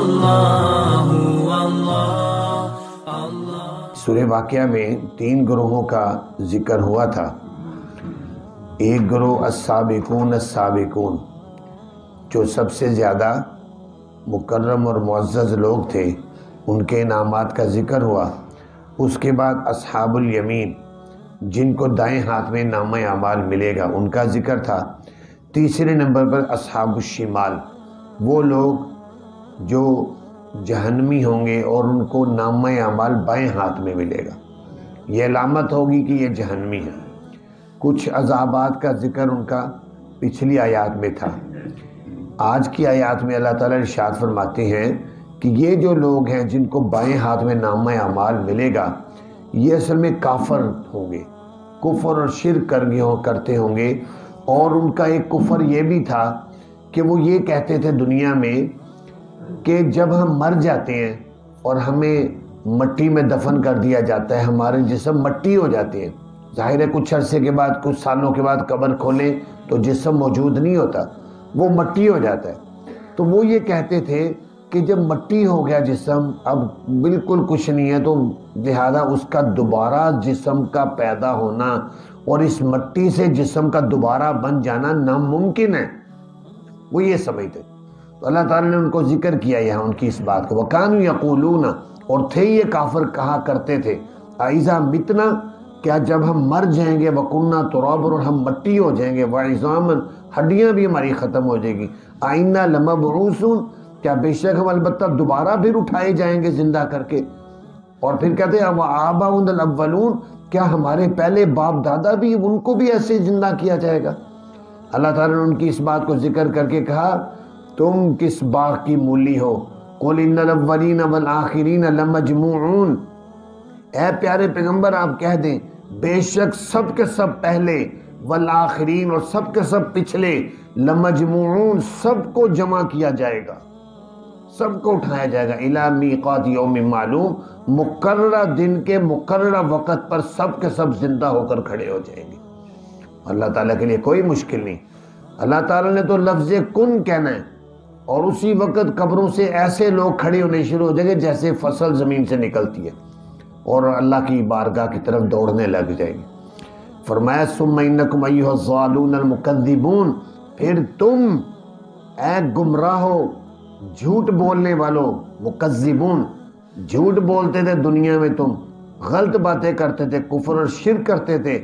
اللہ اللہ۔ سورہ واقعہ میں 3 گروہوں کا ذکر ہوا تھا۔ ایک گروہ السابقون السابقون، جو سب سے زیادہ مکرم اور معزز لوگ تھے، ان کے انعامات کا ذکر ہوا۔ اس کے بعد اصحاب الیمین، جن کو دائیں ہاتھ میں نامہ اعمال ملے گا، ان کا ذکر تھا۔ تیسرے نمبر پر اصحاب الشمال، وہ لوگ جو جہنمی ہوں گے اور ان کو نامہ اعمال بائیں ہاتھ میں ملے گا۔ یہ علامت ہوگی کہ یہ جہنمی ہے۔ کچھ عذابات کا ذکر ان کا پچھلی آیات میں تھا۔ آج کی آیات میں اللہ تعالیٰ ارشاد فرماتے ہیں کہ یہ جو لوگ ہیں جن کو بائیں ہاتھ میں نامہ اعمال ملے گا، یہ اصل میں کافر ہوں گے، کفر اور شرک کرتے ہوں گے۔ اور ان کا ایک کفر یہ بھی تھا کہ وہ یہ کہتے تھے دنیا میں کہ جب ہم مر جاتے ہیں اور ہمیں مٹی میں دفن کر دیا جاتا ہے، ہمارے جسم مٹی ہو جاتے ہیں۔ ظاہر ہے کچھ عرصے کے بعد، کچھ سالوں کے بعد قبر کھولیں تو جسم موجود نہیں ہوتا، وہ مٹی ہو جاتا ہے۔ تو وہ یہ کہتے تھے کہ جب مٹی ہو گیا جسم، اب بالکل کچھ نہیں ہے، تو لہذا اس کا دوبارہ جسم کا پیدا ہونا اور اس مٹی سے جسم کا دوبارہ بن جانا ناممکن ہے، وہ یہ سمجھتے۔ تو اللہ تعالیٰ نے ان کو ذکر کیا یہاں ان کی اس بات کو، وَكَانُوا يَقُولُونَ، اور تھے یہ کافر کہا کرتے تھے، أَإِذَا مِتْنَا، کیا جب ہم مر جائیں گے، وَكُنَّا تُرَابًا، اور ہم مٹی ہو جائیں گے، وَعِظَامًا، ہڈیاں بھی ہماری ختم ہو جائیں گی، أَإِنَّا لَمَبْعُوثُونَ، کیا بے شک ہم البتہ دوبارہ پھر اٹھائے جائیں گے زندہ کر کے۔ اور پھر کہتے ہیں وَآبَاؤُنَا الْأَوَّلُونَ، کیا ہمارے پہلے باپ دادا بھی، ان کو بھی ایسے زندہ کیا جائے گا۔ اللہ تعالیٰ نے ان کی اس بات کو ذکر کر کے کہا تم کس باغ کی مولی ہو، قُلْ إِنَّ الْأَوَّلِينَ وَالْآخِرِينَ لَمَجْمُوعُونَ، اے پیارے پیغمبر آپ کہہ دیں بے شک سب کے سب پہلے، والآخرین، اور سب کے سب پچھلے، لمجموعون، سب کو جمع کیا جائے گا، سب کو اٹھایا جائے گا، الی میقات یوم معلوم، مقررہ دن کے مقررہ وقت پر سب کے سب زندہ ہو کر کھڑے ہو جائیں گے۔ اللہ تعالیٰ کے لیے کوئی مشکل نہیں۔ اللہ تعالیٰ نے تو لفظ کن کہنا ہے اور اسی وقت قبروں سے ایسے لوگ کھڑے ہونے شروع ہو جائیں گے جیسے فصل زمین سے نکلتی ہے اور اللہ کی بارگاہ کی طرف دوڑنے لگ جائیں گے۔ فرمایا ثم انکم ایھا الضالون المکذبون، پھر تم اے گمراہو، جھوٹ بولنے والوں، مکذبون، جھوٹ بولتے تھے دنیا میں، تم غلط باتیں کرتے تھے، کفر اور شرک کرتے تھے،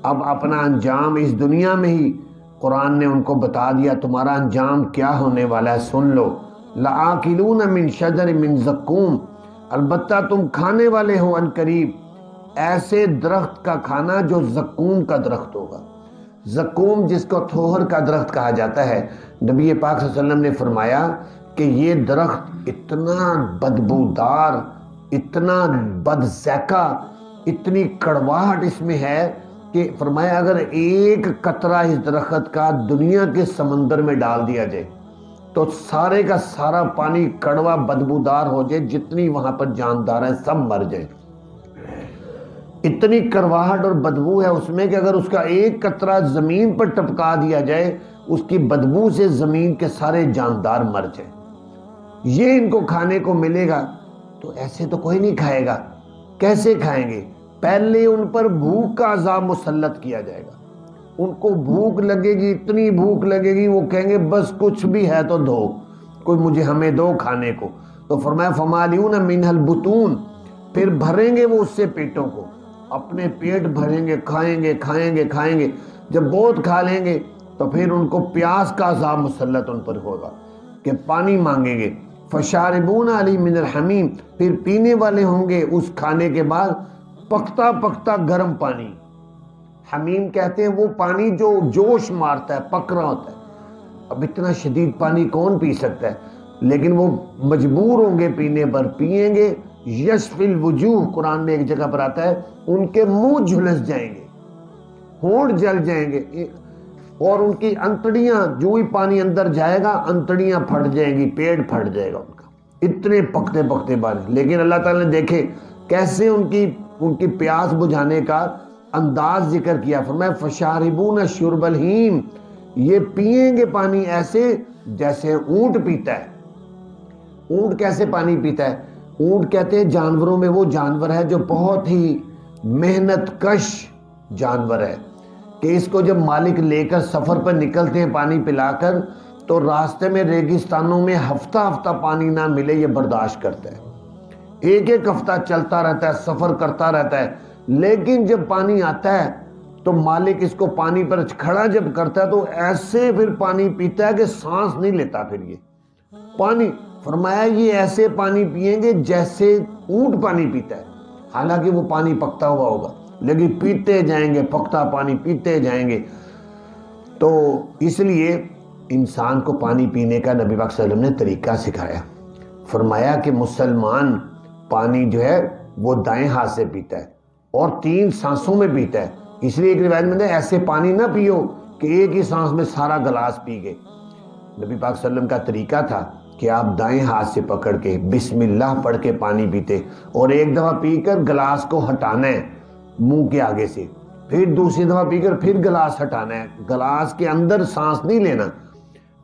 اب اپنا انجام اس دنیا میں ہی قرآن نے ان کو بتا دیا تمہارا انجام کیا ہونے والا ہے، سن لو۔ لآکلون من شجر من زقوم، البتہ تم کھانے والے ہو ان قریب ایسے درخت کا کھانا جو زقوم کا درخت ہوگا۔ زقوم جس کو تھوہر کا درخت کہا جاتا ہے، نبی پاک صلی اللہ علیہ وسلم نے فرمایا کہ یہ درخت اتنا بدبودار، اتنا بد ذائقہ، اتنی کڑواہٹ اس میں ہے کہ فرمایا اگر ایک قطرہ اس درخت کا دنیا کے سمندر میں ڈال دیا جائے تو سارے کا سارا پانی کڑوا بدبودار ہو جائے، جتنی وہاں پر جاندار ہیں سب مر جائے۔ اتنی کرواہٹ اور بدبو ہے اس میں کہ اگر اس کا ایک قطرہ زمین پر ٹپکا دیا جائے، اس کی بدبو سے زمین کے سارے جاندار مر جائیں۔ یہ ان کو کھانے کو ملے گا تو ایسے تو کوئی نہیں کھائے گا۔ کیسے کھائیں گے؟ پہلے ان پر بھوک کا عذاب مسلط کیا جائے گا، ان کو بھوک لگے گی، اتنی بھوک لگے گی وہ کہیں گے بس کچھ بھی ہے تو دو، کوئی ہمیں دو کھانے کو۔ تو فرمایا فمالیون منہ البطون، پھر بھریں گے وہ اس سے پیٹوں کو، اپنے پیٹ بھریں گے، کھائیں گے کھائیں گے کھائیں گے، جب بہت کھا لیں گے تو پھر ان کو پیاس کا عذاب مسلط ان پر ہوگا کہ پانی مانگیں گے۔ فشاربون علی من الحمیم، پھر پینے والے ہوں گے اس کھانے کے بعد پکتا پکتا گرم پانی۔ حمیم کہتے ہیں وہ پانی جو جوش مارتا ہے، پک رہا ہوتا ہے۔ اب اتنا شدید پانی کون پی سکتا ہے؟ لیکن وہ مجبور ہوں گے پینے پر، پیئیں گے۔ یشفی الوجوہ، قرآن میں ایک جگہ پر آتا ہے ان کے منہ جھلس جائیں گے، ہونٹ جل جائیں گے، اور ان کی انتڑیاں، جو ہی پانی اندر جائے گا انتڑیاں پھٹ جائیں گی، پیٹ پھٹ جائے گا ان کا، اتنے پکتے پکتے پانی۔ لیکن اللہ تعالیٰ نے دیکھے کیسے ان کی پیاس بجھانے کا انداز ذکر کیا، فرمایا فشاربون شرب الہیم، یہ پئیں گے پانی ایسے جیسے اونٹ پیتا ہے۔ اونٹ کیسے پانی پیتا ہے؟ اونٹ کہتے ہیں جانوروں میں وہ جانور ہے جو بہت ہی محنت کش جانور ہے، کہ اس کو جب مالک لے کر سفر پر نکلتے ہیں پانی پلا کر، تو راستے میں ریگستانوں میں ہفتہ ہفتہ پانی نہ ملے یہ برداشت کرتا ہے، ایک ایک ہفتہ چلتا رہتا ہے، سفر کرتا رہتا ہے، لیکن جب پانی آتا ہے تو مالک اس کو پانی پر کھڑا جب کرتا ہے تو ایسے پھر پانی پیتا ہے کہ سانس نہیں لیتا پھر یہ پانی۔ فرمایا یہ ایسے پانی پیئیں گے جیسے اونٹ پانی پیتا ہے، حالانکہ وہ پانی پکتا ہوا ہوگا، لیکن پیتے جائیں گے، پکتا پانی پیتے جائیں گے۔ تو اس لیے انسان کو پانی پینے کا نبی پاک صلی اللہ علیہ وسلم نے طریقہ سکھایا۔ فرمایا کہ مسلمان پانی جو ہے وہ دائیں ہاتھ سے پیتا ہے اور 3 سانسوں میں پیتا ہے۔ اس لیے ایک روایت میں ایسے پانی نہ پیو کہ ایک ہی سانس میں سارا گلاس پی گئے۔ نبی پاک صلی اللہ علیہ وسلم کا طریقہ تھا کہ آپ دائیں ہاتھ سے پکڑ کے بسم اللہ پڑھ کے پانی پیتے، اور ایک دفعہ پی کر گلاس کو ہٹانا ہے منہ کے آگے سے، پھر دوسری دفعہ پی کر پھر گلاس ہٹانا ہے، گلاس کے اندر سانس نہیں لینا،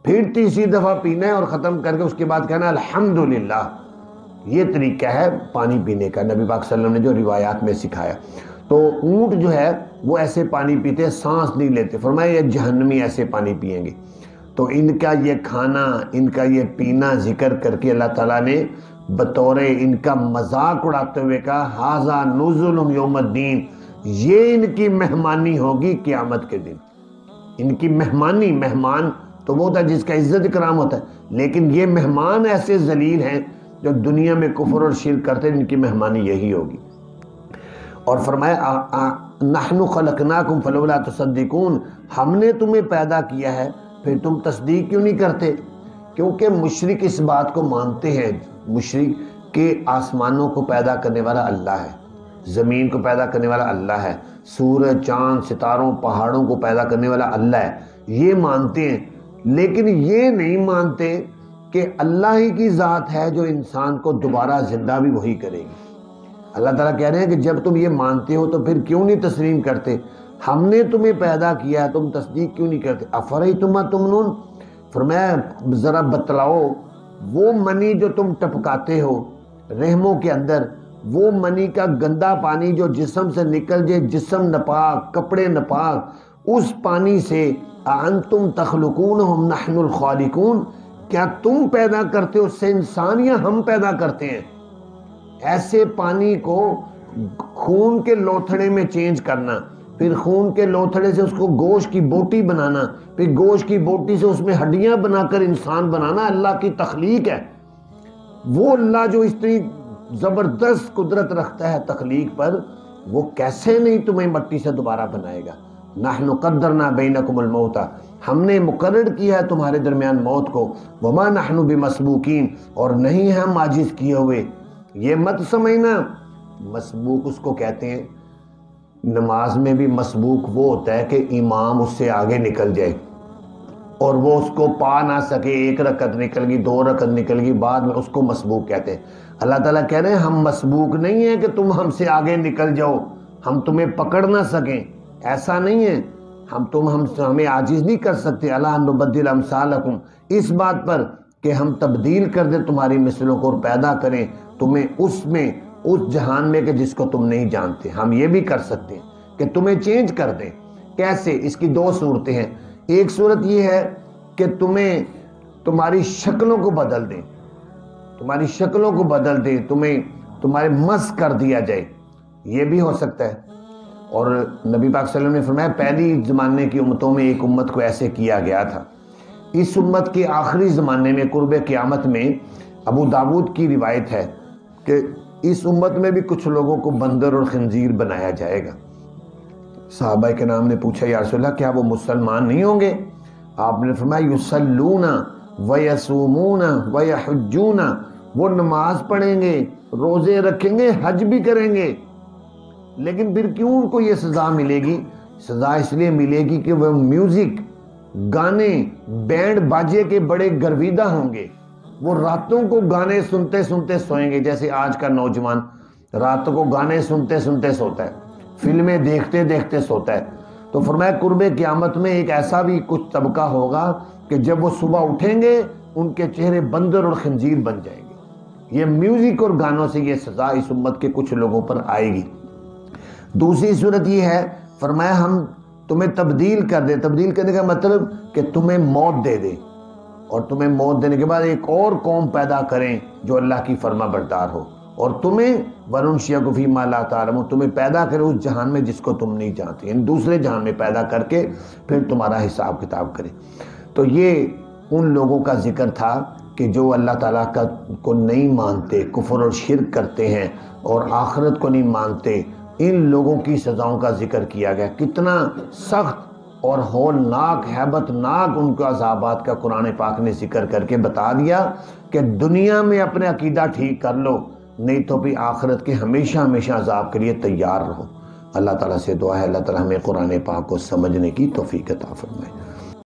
پھر تیسری دفعہ پینا ہے اور ختم کر کے اس کے بعد کہنا الحمدللہ۔ یہ طریقہ ہے پانی پینے کا نبی پاک صلی اللہ علیہ وسلم نے جو روایات میں سکھایا۔ تو اونٹ جو ہے وہ ایسے پانی پیتے، سانس نہیں لیتے۔ فرمایا یہ جہنمی ایسے پانی پیئیں گے۔ تو ان کا یہ کھانا، ان کا یہ پینا ذکر کر کے اللہ تعالیٰ نے بطور ان کا مذاق اڑاتے ہوئے کہا ھذا نزلہم یوم الدین، یہ ان کی مہمانی ہوگی قیامت کے دن۔ ان کی مہمانی، مہمان تو وہ ہوتا ہے جس کا عزت اکرام ہوتا ہے، لیکن یہ مہمان ایسے ذلیل ہیں جو دنیا میں کفر اور شرک کرتے ہیں، ان کی مہمانی یہی ہوگی۔ اور فرمایا نحن خلقناکم فلولا تصدقون، ہم نے تمہیں پیدا کیا ہے پھر تم تصدیق کیوں نہیں کرتے؟ کیونکہ مشرک اس بات کو مانتے ہیں، مشرک کہ آسمانوں کو پیدا کرنے والا اللہ ہے، زمین کو پیدا کرنے والا اللہ ہے، سورج، چاند، ستاروں، پہاڑوں کو پیدا کرنے والا اللہ ہے، یہ مانتے ہیں، لیکن یہ نہیں مانتے کہ اللہ ہی کی ذات ہے جو انسان کو دوبارہ زندہ بھی وہی کرے گی۔ اللہ تعالیٰ کہہ رہے ہیں کہ جب تم یہ مانتے ہو تو پھر کیوں نہیں تسلیم کرتے؟ ہم نے تمہیں پیدا کیا ہے، تم تصدیق کیوں نہیں کرتے؟ افریتم ما تمنون، فرمایا ذرا بتلاؤ وہ منی جو تم ٹپکاتے ہو رحموں کے اندر، وہ منی کا گندا پانی جو جسم سے نکل جائے، جسم ناپاک، کپڑے ناپاک، اس پانی سے انتم تخلقونہم نحن الخالقون، کیا تم پیدا کرتے ہو اس سے انسان یا ہم پیدا کرتے ہیں؟ ایسے پانی کو خون کے لوتھڑے میں چینج کرنا، پھر خون کے لوتھڑے سے اس کو گوشت کی بوٹی بنانا، پھر گوشت کی بوٹی سے اس میں ہڈیاں بنا کر انسان بنانا، اللہ کی تخلیق ہے۔ وہ اللہ جو اتنی زبردست قدرت رکھتا ہے تخلیق پر، وہ کیسے نہیں تمہیں مٹی سے دوبارہ بنائے گا؟ نحن قدرنا بینکم الموت، ہم نے مقرر کیا ہے تمہارے درمیان موت کو، وما نحن بمسبوقین، اور نہیں ہے ہم عاجز کیے ہوئے۔ یہ مت سمجھنا، مسبوق اس کو کہتے ہیں، نماز میں بھی مسبوق وہ ہوتا ہے کہ امام اس سے آگے نکل جائے اور وہ اس کو پا نہ سکے، 1 رکعت نکل گئی، 2 رکعت نکل گئی، بعد میں اس کو مسبوق کہتے ہیں۔ اللہ تعالیٰ کہہ رہے ہیں ہم مسبوق نہیں ہیں کہ تم ہم سے آگے نکل جاؤ، ہم تمہیں پکڑ نہ سکیں، ایسا نہیں ہے، ہمیں عاجز نہیں کر سکتے۔ اللہ نبدل امثالکم، اس بات پر کہ ہم تبدیل کر دیں تمہاری مثلوں کو اور پیدا کریں تمہیں اس جہان میں کہ جس کو تم نہیں جانتے، ہم یہ بھی کر سکتے ہیں کہ تمہیں چینج کر دیں۔ کیسے؟ اس کی 2 صورتیں ہیں۔ ایک صورت یہ ہے کہ تمہاری شکلوں کو بدل دیں، تمہاری شکلوں کو بدل دیں، تمہارے مس کر دیا جائے، یہ بھی ہو سکتا ہے۔ اور نبی پاک صلی اللہ علیہ وسلم نے فرمایا پہلی زمانے کی امتوں میں ایک امت کو ایسے کیا گیا تھا۔ اس امت کے آخری زمانے میں قرب قیامت میں ابو داود کی روایت ہے کہ اس امت میں بھی کچھ لوگوں کو بندر اور خنزیر بنایا جائے گا۔ صحابہ کے نام نے پوچھا یا رسول اللہ کیا وہ مسلمان نہیں ہوں گے؟ آپ نے فرمایا یصلون ویصومون ویحجون، وہ نماز پڑھیں گے، روزے رکھیں گے، حج بھی کریں گے، لیکن پھر کیوں ان کو یہ سزا ملے گی؟ سزا اس لیے ملے گی کہ وہ میوزک، گانے، بینڈ باجے کے بڑے گرویدہ ہوں گے، وہ راتوں کو گانے سنتے سنتے سوئیں گے، جیسے آج کا نوجوان راتوں کو گانے سنتے سنتے سوتا ہے، فلمیں دیکھتے دیکھتے سوتا ہے۔ تو فرمایا قرب قیامت میں ایک ایسا بھی کچھ طبقہ ہوگا کہ جب وہ صبح اٹھیں گے ان کے چہرے بندر اور خنزیر بن جائیں گے، یہ میوزک اور گانوں سے یہ سزا اس امت کے کچھ لوگوں پر آئے گی۔ دوسری صورت یہ ہے، فرمایا ہم تمہیں تبدیل کر دیں۔ تبدیل کرنے کا مطلب کہ تمہیں موت دے دیں، اور تمہیں موت دینے کے بعد ایک اور قوم پیدا کریں جو اللہ کی فرما بردار ہو، اور تمہیں وَنُنشِئَكُم فِی مَا لَا تَعْلَمُونَ، تمہیں پیدا کرے اس جہان میں جس کو تم نہیں جانتے، یعنی دوسرے جہان میں پیدا کر کے پھر تمہارا حساب کتاب کرے۔ تو یہ ان لوگوں کا ذکر تھا کہ جو اللہ تعالیٰ کو نہیں مانتے، کفر اور شرک کرتے ہیں اور آخرت کو نہیں مانتے، ان لوگوں کی سزاؤں کا ذکر کیا گیا۔ کتنا سخت اور ہولناک، ہیبت ناک ان کے عذابات کا قرآن پاک نے ذکر کر کے بتا دیا کہ دنیا میں اپنے عقیدہ ٹھیک کر لو، نہیں تو بھی آخرت کے ہمیشہ ہمیشہ عذاب کے لیے تیار رہو۔ اللہ تعالیٰ سے دعا ہے اللہ تعالیٰ ہمیں قرآن پاک کو سمجھنے کی توفیق عطا فرمائے۔